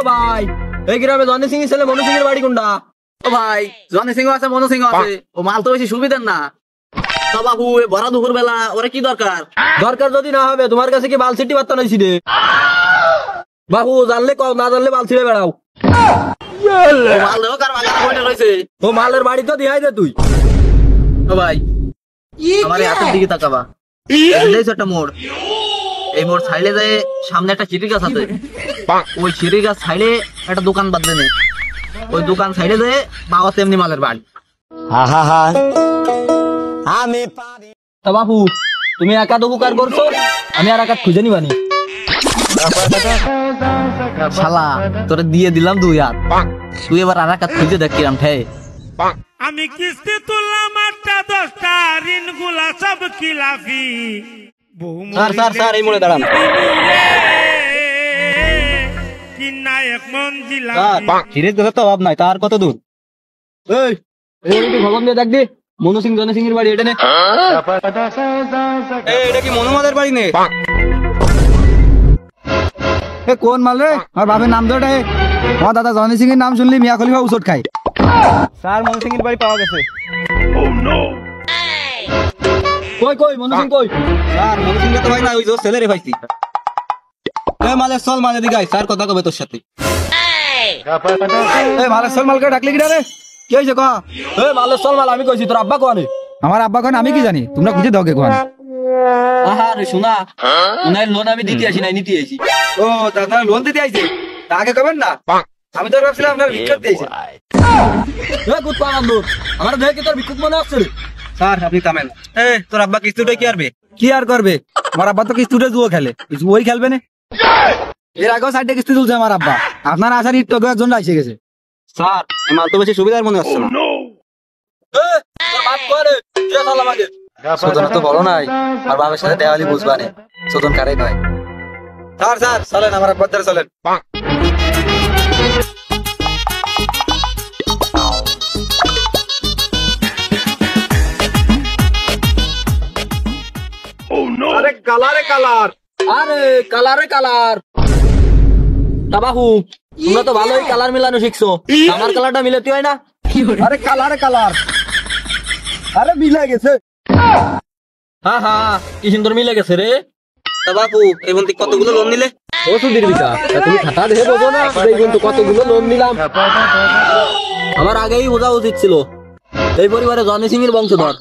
ভাই এই গ্রামে জনি সিং ছেলে মনু সিং এর বাড়ি কোনটা? ও ভাই জনি সিং আছে মনু সিং আছে, ও মাল তো বেশি সুবিধার না। তো বাবু বড় দুপুর বেলা ওরা কি দরকার? দরকার যদি না হবে তোমার কাছে কি বালসিটি বার্তা নইছি রে বাবু, জানলে কও, না জানলে বালছিড়ে বেড়াও। মাল দেও কার বাগানে বইটা রইছে। ও মালের বাড়ি তো দিহাই দে তুই। ও ভাই আমার এই হাতের দিকে তাকাবা, এই একটা মোড়, এই মোড় ছাইলে যায় সামনে একটা চিড়ি গাছ আছে, ওই চিড়ি গাছ ছাইলে একটা দোকান বাঁধবে নে, ওই দোকান ছাইলে যায় বাবা তেমনি মালের বাড়ি। আমি তা বাবু তুমি একা তো উপকার করছো, আমি আর একা খুঁজে নিবানি। শালা তোরে দিয়ে দিলাম 2 হাত, তুই এবার আর একা খুঁজে দেখ কিরাম ঠে। আমি কিস্তি তুললাম 8টা 10টা, ঋণ গুলা সব খিলাফি। স্যার স্যার স্যার এই মোড়ে দাঁড়ান। কিনা এক মন ধীরে ধীরে তো অভাব নাই, তার কত দূর? এই একটু ভগবান দিয়ে দেখ দি, মনু সিং জনি সিং এর বাড়ি এটা নে। এটা কি মনুমাদের বাড়ি নে? কোন মাল রে? আমার বাপের নাম ধরে আমার দাদা জনি সিং এর নাম শুনলি মিয়া খলিফা উচট খায়। স্যার মনু সিং এর বাড়ি পাওয়া গেছে। কই কই মনু সিং কই? স্যার মনু সিং তো ভাই না, ওই যে ছেলেরে ভাইছি। এই মালে চল, মালে দিগাই স্যার কথা কবে তোর সাথে। এই মালের চল মালকে ডাকলি কি রে? কি হইছে ক? এই মালে চল মাল আমি কইছি, তোর আব্বা কোয়ানে? আমার আব্বা কোন আমি কি জানি, তোমরা খুঁজে দাও কে কোন। আরে শোনা, উনার লোন আমি দিতে আসি নাই, নিতে আইছি। ও দাদা লোন দিতে আইছে, তা আগে কবেন না? আমি তো ভাবছিলাম আপনার বিক্রি দিয়েছে। এ গুড পাওয়ার লোন, আমার দেখে তোর বিকুট মনে আসছে রে। স্যার আপনি থামেন। তোর আব্বা কিস্তুটা কি আরবে? কি আর করবে? আমার আব্বা তো কিস্তুটা জুয়ো খেলে, জুয়োই খেলবে না। এর আগেও 4টা কিস্তি তুলছে আমার আব্বা, আপনার আসার একটু একজন এসে গেছে। স্যার এই মাল তো বেশি সুবিধার মনে হচ্ছে না। সদন তো বড় নাই, আর বাবার সাথে দেওয়ালি বুঝবানে সদন কারে নয়। স্যার স্যার চলেন, আমার আব্বার দ্বারা চলেন। আরে কালারে কালার, আরে কালারে কালার। তা বাহু তোমরা তো ভালোই কালার মিলানো শিখছো, আমার কালারটা মিলাতে হয় না? আরে কালারে কালার, আরে মিলে গেছে। হ্যাঁ হ্যাঁ কি সুন্দর মিলে গেছে রে। তা বাপু এই বন্তি কতগুলো লোন নিলে? ও সুধীর বিকা, তুমি খাতা দেখে বোঝো না এই কিন্তু কতগুলো লোন নিলাম। আমার আগেই বোঝা উচিত ছিল, এই পরিবারে জনি সিং এর বংশধর।